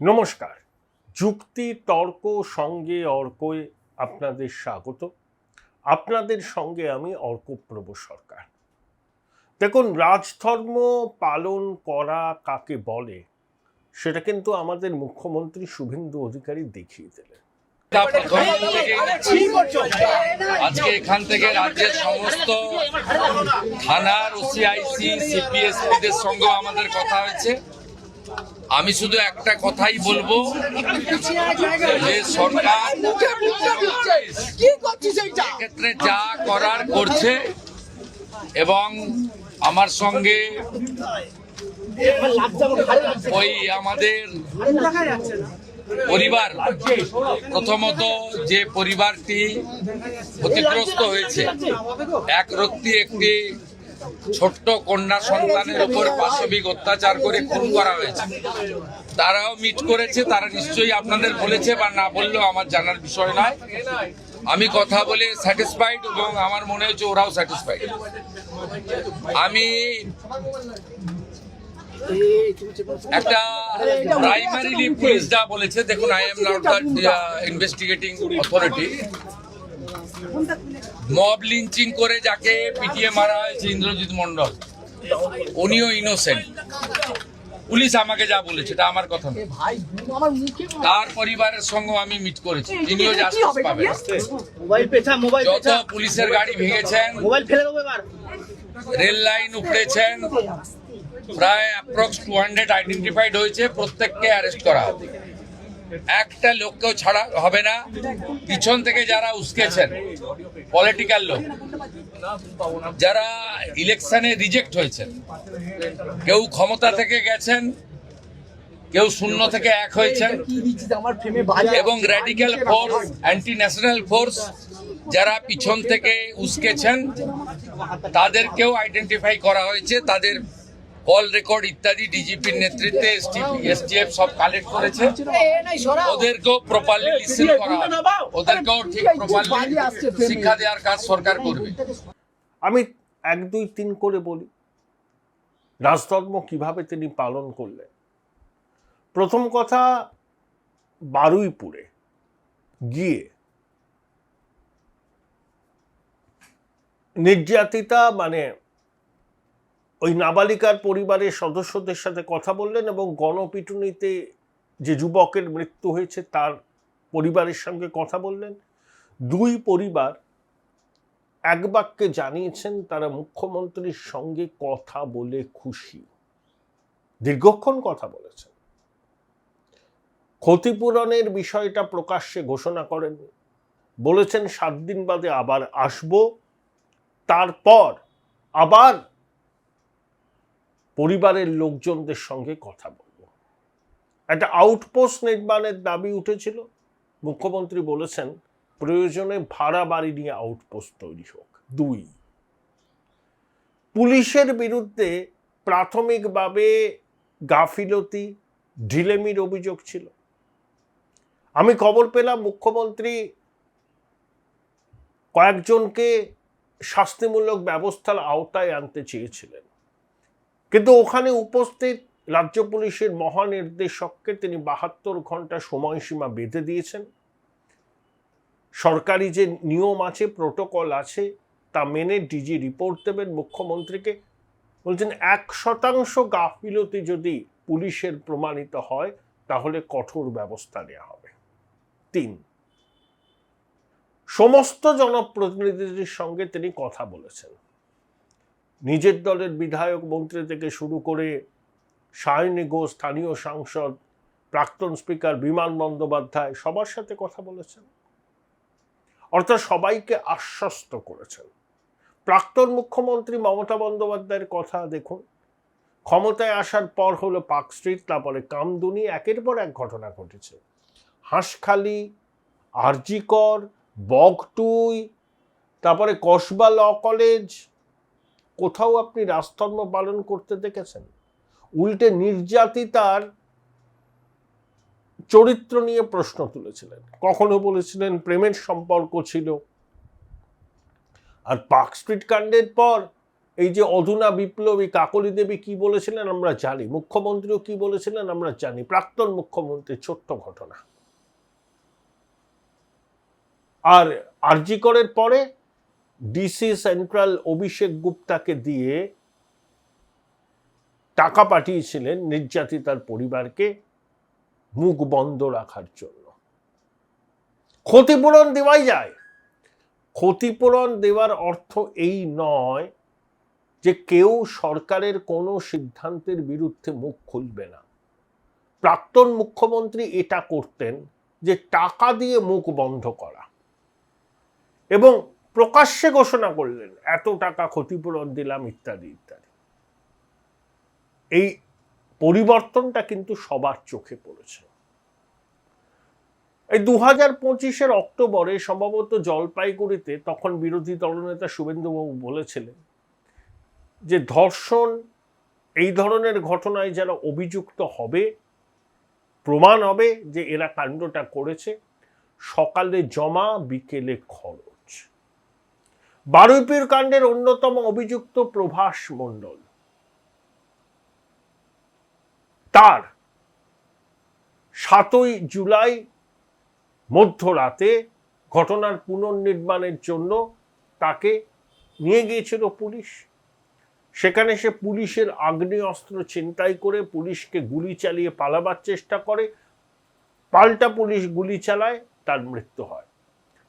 নমস্কার। যুক্তি তর্ক সঙ্গে অর্কয় আপনাদের স্বাগত। আপনাদের সঙ্গে আমি অর্কপ্রভ সরকার। দেখুন, রাজধর্ম পালন করা কাকে বলে সেটা কিন্তু আমাদের মুখ্যমন্ত্রী শুভেন্দু অধিকারী দেখিয়ে দিলেন। আজকে এখান থেকে রাজ্যের সমস্ত থানার ওসিআইসি সিপিএসপিদের সঙ্গে আমাদের কথা হয়েছে। আমি শুধু একটা কথাই বলবো যে সরকার ক্ষেত্রে যা করার করছে এবং আমার সঙ্গে ওই আমাদের পরিবার, প্রথমত যে পরিবারটি ক্ষতিগ্রস্ত হয়েছে, এক রত্তি একটি ছোট্ট কন্যা সন্তানের উপর পাশবিক অত্যাচার করে খুন করা হয়েছে, তারাও মিট করেছে। তারা নিশ্চয়ই আপনাদের বলেছে বা না বললেও আমার জানার বিষয় নয়। আমি কথা বলে স্যাটিসফাইড এবং আমার মনে হচ্ছে ওরাও স্যাটিসফাইড। আমি একটা প্রাইমারিলি পুলিশ যা বলেছে, দেখুন, I am not the investigating authority. Mob lynching করে যাকে পিটিয়ে মারা হয়েছে ইন্দ্রজিৎ মন্ডল, উনিও ইনোসেন্ট। পুলিশ আমাকে যা বলেছে এটা আমার কথা নয়। তার পরিবারের সঙ্গে আমি মিট করেছি, তিনিও জাস্টিস পাবেন। যত পুলিশের গাড়ি ভেঙেছেন, রেল লাইন উপড়েছেন, প্রায় অ্যাপ্রক্স 200 আইডেন্টিফাইড হয়েছে, প্রত্যেককে অ্যারেস্ট করা হবে। একটা লোককেও ছাড়া হবে না। পিছন থেকে যারা উস্কেছেন, পলিটিক্যাল লোক যারা ইলেকশনে রিজেক্ট হয়েছেন, কেউ ক্ষমতা থেকে গেছেন, কেউ শূন্য থেকে এক হয়েছেন, এবং radical force, anti national force যারা পিছন থেকে উস্কেছেন, তাদেরকেও আইডেন্টিফাই করা হয়েছে। তাদের কল রেকর্ড ইত্যাদি ডিজিপির নেতৃত্বে এসটিএফ সব কালেক্ট করেছে। ওদেরকেও প্রপারলি লিসেন করা হবে, ওদেরকেও ঠিক প্রপারলি শিক্ষা দেওয়ার কাজ সরকার করবে। আমি 1, 2, 3 করে বলি রাজধর্ম কিভাবে তিনি পালন করলেন। প্রথম কথা, বারুইপুরে গিয়ে নির্যাতিতা ওই নাবালিকার পরিবারের সদস্যদের সাথে কথা বললেন এবং গণপিটুনিতে যে যুবকের মৃত্যু হয়েছে তার পরিবারের সঙ্গে কথা বললেন। দুই পরিবার এক বাক্যে জানিয়েছেন তারা মুখ্যমন্ত্রীর সঙ্গে কথা বলে খুশি। দীর্ঘক্ষণ কথা বলেছেন। ক্ষতিপূরণের বিষয়টা প্রকাশ্যে ঘোষণা করেন, বলেছেন 7 দিন বাদে আবার আসব, তারপর আবার পরিবারের লোকজনদের সঙ্গে কথা বলব। একটা আউটপোস্ট নির্মাণের দাবি উঠেছিল। মুখ্যমন্ত্রী বলেছেন প্রয়োজনে ভাড়া বাড়ি নিয়ে আউটপোস্ট তৈরি হোক। 2, পুলিশের বিরুদ্ধে প্রাথমিকভাবে গাফিলতি, ঢিলেমির অভিযোগ ছিল। আমি খবর পেলাম মুখ্যমন্ত্রী কয়েকজনকে শাস্তিমূলক ব্যবস্থার আওতায় আনতে চেয়েছিলেন, কিন্তু ওখানে উপস্থিত রাজ্য পুলিশের মহানির্দেশককে তিনি 72 ঘন্টা সময়সীমা বেঁধে দিয়েছেন। সরকারি যে নিয়ম আছে, প্রোটোকল আছে, তা মেনে ডিজি রিপোর্ট দেবেন মুখ্যমন্ত্রীকে। বলছেন 1% গাফিলতি যদি পুলিশের প্রমাণিত হয় তাহলে কঠোর ব্যবস্থা নেওয়া হবে। 3, সমস্ত জনপ্রতিনিধিদের সঙ্গে তিনি কথা বলেছেন। নিজের দলের বিধায়ক মন্ত্রী থেকে শুরু করে সায়নী ঘোষ, স্থানীয় সাংসদ, প্রাক্তন স্পিকার বিমান বন্দ্যোপাধ্যায়, সবার সাথে কথা বলেছেন। অর্থাৎ সবাইকে আশ্বস্ত করেছেন। প্রাক্তন মুখ্যমন্ত্রী মমতা বন্দ্যোপাধ্যায়ের কথা দেখুন। ক্ষমতায় আসার পর হলো পার্ক স্ট্রিট, তারপরে কামদুনি, একের পর এক ঘটনা ঘটেছে। হাঁসখালি, আরজিকর, বগটুই, তারপরে কসবা ল কলেজ, কোথাও আপনি রাজধর্ম পালন করতে দেখেছেন? উল্টে নির্যাতিতার চরিত্র নিয়ে প্রশ্ন তুলেছিলেন। কখনো বলেছিলেন প্রেমের সম্পর্ক ছিল। আর পার্ক স্ট্রিট কাণ্ডের পর এই যে অধুনা বিপ্লবী কাকলি দেবী কি বলেছিলেন আমরা জানি, মুখ্যমন্ত্রীও কি বলেছিলেন আমরা জানি, প্রাক্তন মুখ্যমন্ত্রী, ছোট্ট ঘটনা। আর আরজি করের পরে ডিসি সেন্ট্রাল অভিষেক গুপ্তাকে দিয়ে টাকা পাঠিয়েছিলেন নির্যাতিতার পরিবারকে মুখ বন্ধ রাখার জন্য। ক্ষতিপূরণ দেওয়াই যায়। ক্ষতিপূরণ দেওয়ার অর্থ এই নয় যে কেউ সরকারের কোনো সিদ্ধান্তের বিরুদ্ধে মুখ খুলবে না। প্রাক্তন মুখ্যমন্ত্রী এটা করতেন যে টাকা দিয়ে মুখ বন্ধ করা, এবং প্রকাশ্যে ঘোষণা করলেন এত টাকা ক্ষতিপূরণ দিলাম ইত্যাদি ইত্যাদি। এই পরিবর্তনটা কিন্তু সবার চোখে পড়েছে। এই 2025-এর অক্টোবরে সম্ভবত জলপাইগুড়িতে তখন বিরোধী দলনেতা শুভেন্দুবাবু বলেছিলেন যে ধর্ষণ এই ধরনের ঘটনায় যারা অভিযুক্ত হবে, প্রমাণ হবে যে এরা কাণ্ডটা করেছে, সকালে জমা বিকেলে খরচ। বারুইপুর কাণ্ডের অন্যতম অভিযুক্ত প্রভাস মণ্ডল, তার 7ই জুলাই মধ্যরাতে ঘটনার পুনর্নির্মাণের জন্য তাকে নিয়ে গিয়েছিল পুলিশ। সেখানে সে পুলিশের আগ্নেয়াস্ত্র ছিনতাই করে পুলিশকে গুলি চালিয়ে পালাবার চেষ্টা করে, পাল্টা পুলিশ গুলি চালায়, তার মৃত্যু হয়।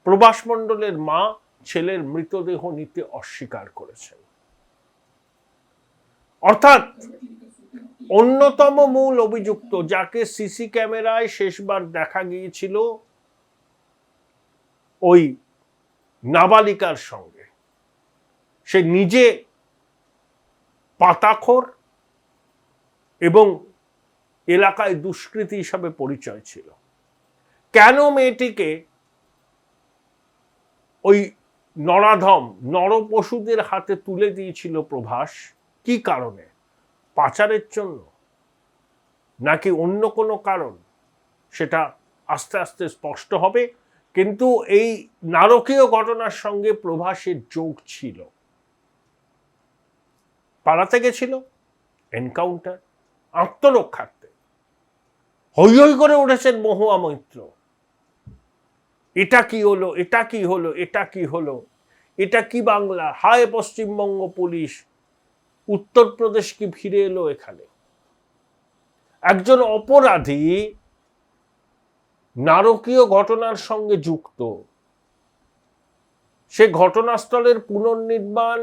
প্রভাস মণ্ডলের মা ছেলের মৃতদেহ নিতে অস্বীকার করেছেন। অর্থাৎ অন্যতম মূল অভিযুক্ত, যাকে সিসি ক্যামেরায় শেষবার দেখা গিয়েছিল ওই নাবালিকার সঙ্গে, সে নিজে পাতাখোর এবং এলাকায় দুষ্কৃতী হিসাবে পরিচয় ছিল। কেন মেয়েটিকে ওই নরাধম নরপশুদের হাতে তুলে দিয়েছিল প্রভাস? কি কারণে? পাচারের জন্য নাকি অন্য কোনো কারণ? সেটা আস্তে আস্তে স্পষ্ট হবে। কিন্তু এই নারকীয় ঘটনার সঙ্গে প্রভাসের যোগ ছিল। পালাতে গেছিল, এনকাউন্টার, আত্মরক্ষার্থে হই হই করে উঠেছেন মহুয়া মৈত্র। এটা কি হলো, এটা কি হলো, এটা কি হলো, এটা কি বাংলা, হায় পশ্চিমবঙ্গ পুলিশ, উত্তরপ্রদেশ কি ফিরে এলো এখানে? একজন অপরাধী নারকীয় ঘটনার সঙ্গে যুক্ত, সে ঘটনাস্থলের পুনর্নির্মাণ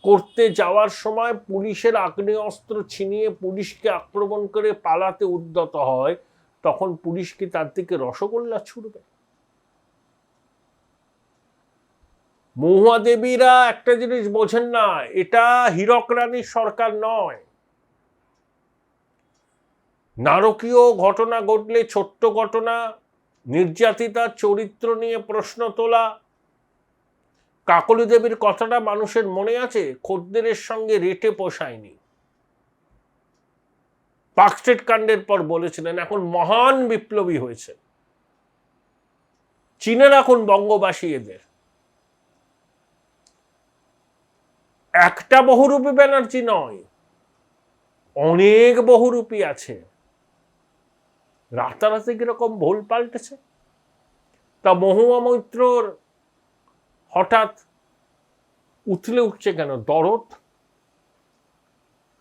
করতে যাওয়ার সময় পুলিশের আগ্নেয়াস্ত্র ছিনিয়ে পুলিশকে আক্রমণ করে পালাতে উদ্যত হয়, তখন পুলিশ কি তার দিকে রসগোল্লা ছুড়বে? মহুয়া দেবীরা একটা জিনিস বোঝেন না, এটা হীরক রানীর সরকার নয়। নারকীয় ঘটনা ঘটলে, ছোট্ট ঘটনা, নির্যাতিতার চরিত্র নিয়ে প্রশ্ন তোলা, কাকলি দেবীর কথাটা মানুষের মনে আছে, খদ্দেরের সঙ্গে রেটে পোষায়নি। পার্কস্ট্রিট কাণ্ডের পর বলেছিলেন এখন মহান বিপ্লবী হয়েছে, চিনে রাখুন বঙ্গবাসী এদের। একটা বহুরূপী ব্যানার্জি নয়, অনেক বহুরূপী আছে। রাতারাতি কিরকম ভুল পাল্টেছে। তা মহুয়া মৈত্রর হঠাৎ উথলে উঠছে কেন দরদ?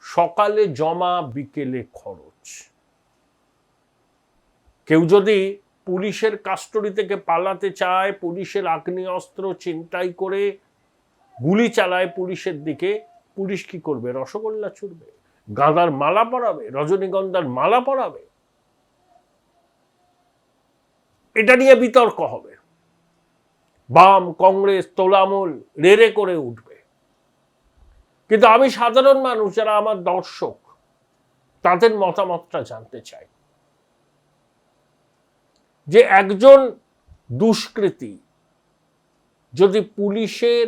সকালে জমা বিকেলে খরচ। কেউ যদি পুলিশের কাস্টডি থেকে পালাতে চায়, পুলিশের আগ্নেয়াস্ত্র ছিনতাই করে গুলি চালায় পুলিশের দিকে, পুলিশ কি করবে? রসগোল্লা ছুড়বে, গাঁদার মালা পরাবে, রজনীগন্ধার মালা পরাবে। এটা নিয়ে বিতর্ক হবে, বাম কংগ্রেস তোলামূল রেড়ে করে উঠবে। কিন্তু আমি সাধারণ মানুষ, যারা আমার দর্শক, তাদের মতামতটা জানতে চাই যে একজন দুষ্কৃতী যদি পুলিশের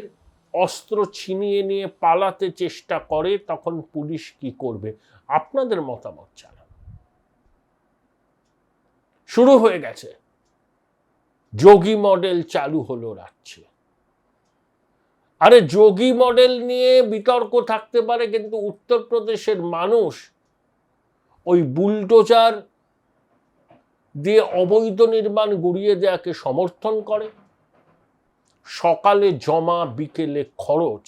অস্ত্র ছিনিয়ে নিয়ে পালাতে চেষ্টা করে, তখন পুলিশ কি করবে? আপনাদের মতামত জানান। শুরু হয়ে গেছে, যোগী মডেল চালু হলো রাজ্যে। আরে যোগী মডেল নিয়ে বিতর্ক থাকতে পারে, কিন্তু উত্তরপ্রদেশের মানুষ ওই বুলডোজার দিয়ে অবৈধ নির্মাণ গুড়িয়ে দেওয়াকে সমর্থন করে। সকালে জমা বিকেলে খরচ,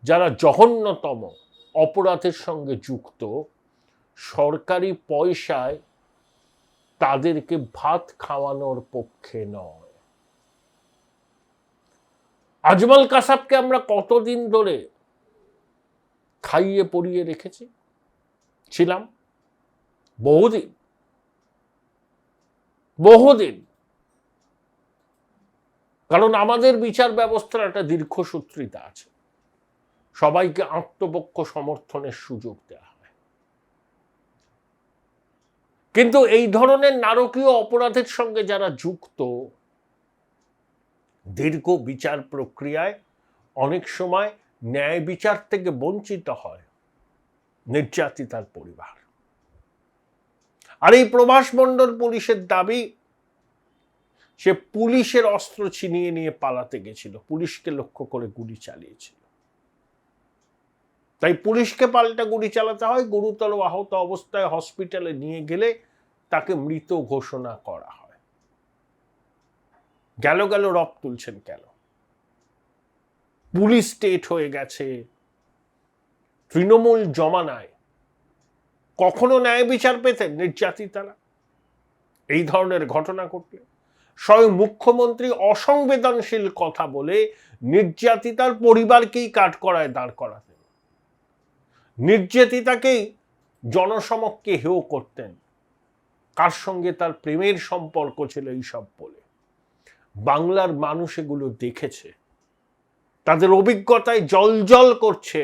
যারা জঘন্যতম অপরাধের সঙ্গে যুক্ত, সরকারি পয়সায় তাদেরকে ভাত খাওয়ানোর পক্ষে নয়। আজমল কাসাবকে আমরা কতদিন ধরে খাইয়ে পরিয়ে ছিলাম? বহুদিন। কারণ আমাদের বিচার ব্যবস্থার একটা দীর্ঘসূত্রিতা আছে, সবাইকে আত্মপক্ষ সমর্থনের সুযোগ দেওয়া হয়। কিন্তু এই ধরনের নারকীয় অপরাধের সঙ্গে যারা যুক্ত, দীর্ঘ বিচার প্রক্রিয়ায় অনেক সময় ন্যায় বিচার থেকে বঞ্চিত হয় নির্যাতিতার পরিবার। আর এই প্রভাস মণ্ডল পুলিশের দাবি, সে পুলিশের অস্ত্র ছিনিয়ে নিয়ে পালাতে গেছিল, পুলিশকে লক্ষ্য করে গুলি চালিয়েছিল। তাই পুলিশকে পাল্টা গুলি চালাতে হয়। গুরুতর আহত অবস্থায় হসপিটালে নিয়ে গেলে তাকে মৃত ঘোষণা করা হয়। গেল রব তুলছেন কেন? পুলিশ স্টেট হয়ে গেছে। তৃণমূল জমানায় কখনো ন্যায় বিচার পেতেন নির্যাতিতারা? এই ধরনের ঘটনা ঘটলে স্বয়ং মুখ্যমন্ত্রী অসংবেদনশীল কথা বলে নির্যাতিতার পরিবারকেই কাঠগড়ায় দাঁড় করাতেন, নির্যাতিতাকেই জনসমক্ষে হেয় করতেন, কার সঙ্গে তার প্রেমের সম্পর্ক ছিল এইসব বলে। বাংলার মানুষ এগুলো দেখেছে, তাদের অভিজ্ঞতায় জলজল করছে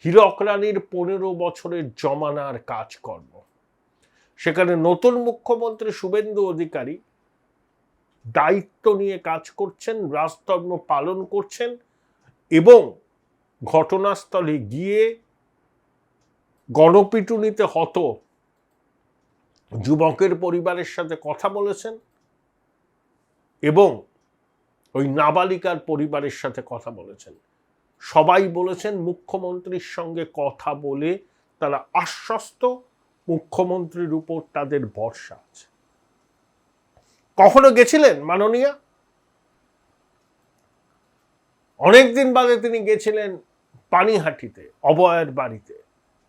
হীরক রানীর 15 বছরের জমানার কাজকর্ম। সেখানে নতুন মুখ্যমন্ত্রী শুভেন্দু অধিকারী দায়িত্ব নিয়ে কাজ করছেন, রাজধর্ম পালন করছেন এবং ঘটনাস্থলে গিয়ে গণপিটুনিতে হত যুবকের পরিবারের সাথে কথা বলেছেন এবং ওই নাবালিকার পরিবারের সাথে কথা বলেছেন। সবাই বলেছেন মুখ্যমন্ত্রীর সঙ্গে কথা বলে তারা আশ্বস্ত, মুখ্যমন্ত্রীর উপর তাদের ভরসা আছে। কখনো গেছিলেন মাননীয়া? অনেকদিন বাদে তিনি গেছিলেন পানিহাটিতে, অভয়ের বাড়িতে।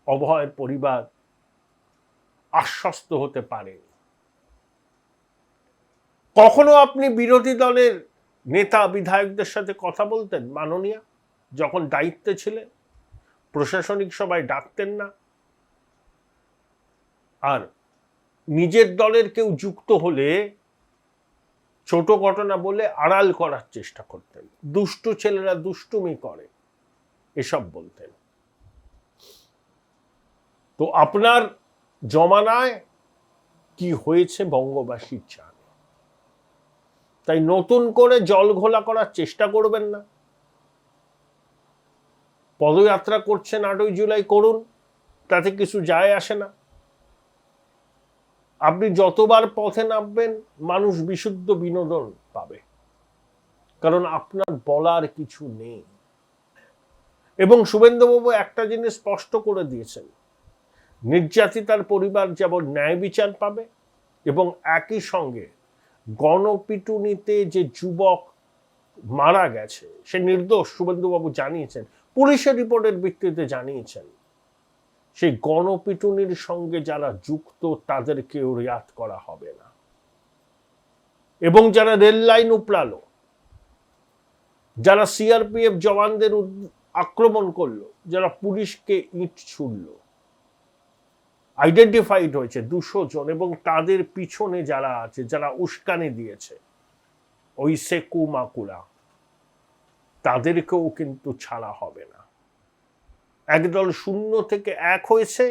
অভয়ের পরিবার আশ্বস্ত হতে পারেন। কখনো আপনি বিরোধী দলের নেতা বিধায়কদের সাথে কথা বলতেন মাননীয়া? যখন দায়িত্বে ছিলেন প্রশাসনিক সভায় ডাকতেন না, আর নিজের দলের কেউ যুক্ত হলে ছোট ঘটনা বলে আড়াল করার চেষ্টা করতেন। দুষ্টু ছেলেরা দুষ্টুমি করে, এসব বলতেন। তো আপনার জমানায় কি হয়েছে বঙ্গবাসী জানে। তাই নতুন করে জল ঘোলা করার চেষ্টা করবেন না। পদযাত্রা করছেন 8ই জুলাই, করুন, তাতে কিছু যায় আসে না। আপনি যতবার পথে নামবেন মানুষ বিশুদ্ধ বিনোদন পাবে, কারণ আপনার বলার কিছু নেই। এবং শুভেন্দুবাবু একটা জিনিস স্পষ্ট করে দিয়েছেন, নির্যাতিতার পরিবার যেমন ন্যায় বিচার পাবে এবং একই সঙ্গে গণপিটুনিতে যে যুবক মারা গেছে সে নির্দোষ, শুভেন্দুবাবু জানিয়েছেন, পুলিশের রিপোর্টের ভিত্তিতে জানিয়েছেন। সেই গণপিটুনির সঙ্গে যারা যুক্ত তাদেরকেও রিয়াত করা হবে না। এবং যারা রেল লাইন উপড়ালো, যারা সিআরপিএফ জওয়ানদের আক্রমণ করলো, যারা পুলিশকে ইট ছুড়লো, আইডেন্টিফাইড হয়েছে 200 জন, এবং তাদের পিছনে যারা আছে, যারা উস্কানি দিয়েছে, ওই সেকু মাকুলা, তাদেরকেও কিন্তু ছাড়া হবে না। একদল 0 থেকে 1 হয়েছে,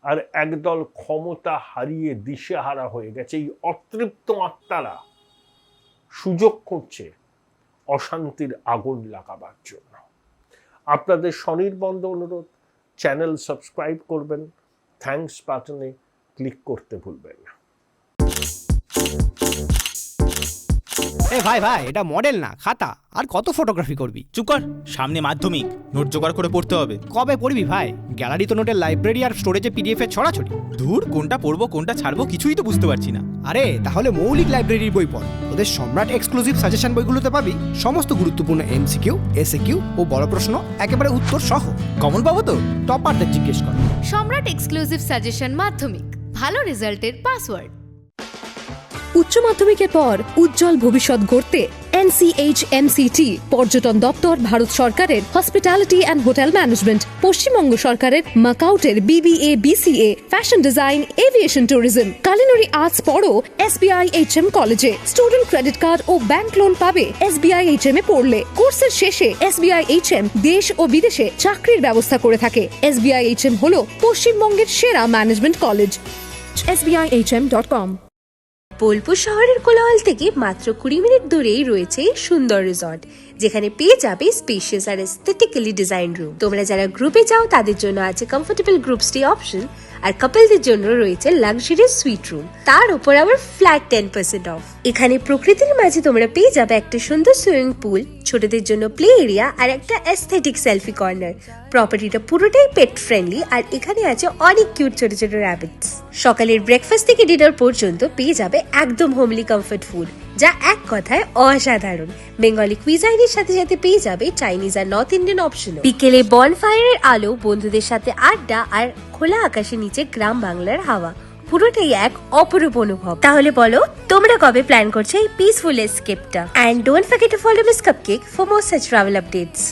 আর একদল ক্ষমতা হারিয়ে দিশেহারা হয়ে গেছে। এই অতৃপ্ত আত্মারা সুযোগ খুঁজছে অশান্তির আগুন লাগাবার জন্য। আপনাদের স্বনির্বন্ধ অনুরোধ, চ্যানেল সাবস্ক্রাইব করবেন, থ্যাঙ্কস বাটনে ক্লিক করতে ভুলবেন না। এ ভাই ভাই, এটা মডেল না খাতা। আর কত ফটোগ্রাফি করবি? চুপ কর, সামনে মাধ্যমিক, নোট জোগাড় করে পড়তে হবে। কবে পড়বি ভাই? গ্যালারি তো নোটের লাইব্রেরি আর স্টোরেজে পিডিএফ এর ছড়াছড়ি। ধুর, কোনটা পড়বো কোনটা ছাড়বো কিছুই তো বুঝতে পারছি না। আরে তাহলে মৌলিক লাইব্রেরির বই পড়। ওদের সম্রাট এক্সক্লুসিভ সাজেশন বইগুলোতে পাবি সমস্ত গুরুত্বপূর্ণ এমসিকিউ, এসএকিউ ও বড় প্রশ্ন একেবারে উত্তর সহ। কমন পাবো তো? টপারদের জিজ্ঞেস কর। সম্রাট এক্সক্লুসিভ সাজেশন মাধ্যমিক, ভালো রেজাল্টের পাসওয়ার্ড। উচ্চ মাধ্যমিকের পর উজ্জ্বল ভবিষ্যৎ গড়তে NCHMCT পর্যটন দপ্তর, ভারত সরকারের hospitality and hotel management, Paschimbanga সরকারের মাকাউটের BBA BCA, fashion design, aviation tourism, culinary arts পড়ো SBI HM কলেজে। স্টুডেন্ট ক্রেডিট কার্ড ও ব্যাংক লোন পাবে SBI HM এ পড়লে। কোর্সের শেষে SBI HM দেশ ও বিদেশে চাকরির ব্যবস্থা করে থাকে। SBI HM হলো পশ্চিমবঙ্গের সেরা ম্যানেজমেন্ট কলেজ। SBIHM.com। বোলপুর শহরের কোলাহল থেকে মাত্র 20 মিনিট দূরেই রয়েছে সুন্দর রিসর্ট, যেখানে পেয়ে যাবে স্পেশিয়াস আর এস্থেটিক্যালি ডিজাইন রুম। তোমরা যারা গ্রুপে যাও তাদের জন্য আছে কমফোর্টেবল গ্রুপ স্টে অপশন, আর কাপলদের জন্য রয়েছে লাক্সারিয়াস সুইট রুম, তার উপর আবার ফ্ল্যাট 10% অফ। এখানে প্রকৃতির মাঝে তোমরা পেয়ে যাবে একটা সুন্দর সুইমিং পুল, ছোটদের জন্য প্লে এরিয়া আর একটা এস্থেটিক সেলফি কর্নার। প্রপার্টিটা পুরোটাই পেট ফ্রেন্ডলি, আর এখানে আছে অনেক কিউট ছোট ছোট র্যাবিটস। সকালের ব্রেকফাস্ট থেকে ডিনার পর্যন্ত পেয়ে যাবে একদম হোমলি কমফর্ট ফুড, যা এক কথায় অসাধারণ। বেঙ্গলি কুইজাইনের সাথে সাথে পেয়ে যাবে চাইনিজ আর নর্থ ইন্ডিয়ান অপশনও। বিকেলে বনফায়ারের আলো, বন্ধুদের সাথে আড্ডা আর খোলা আকাশের নিচে গ্রাম বাংলার হাওয়া, পুরোটাই এক অপরূপ অনুভব। তাহলে বলো তোমরা কবে প্ল্যান করছো এই পিসফুল এসকেপটা? And don't forget to follow miss cupcake for more such travel updates.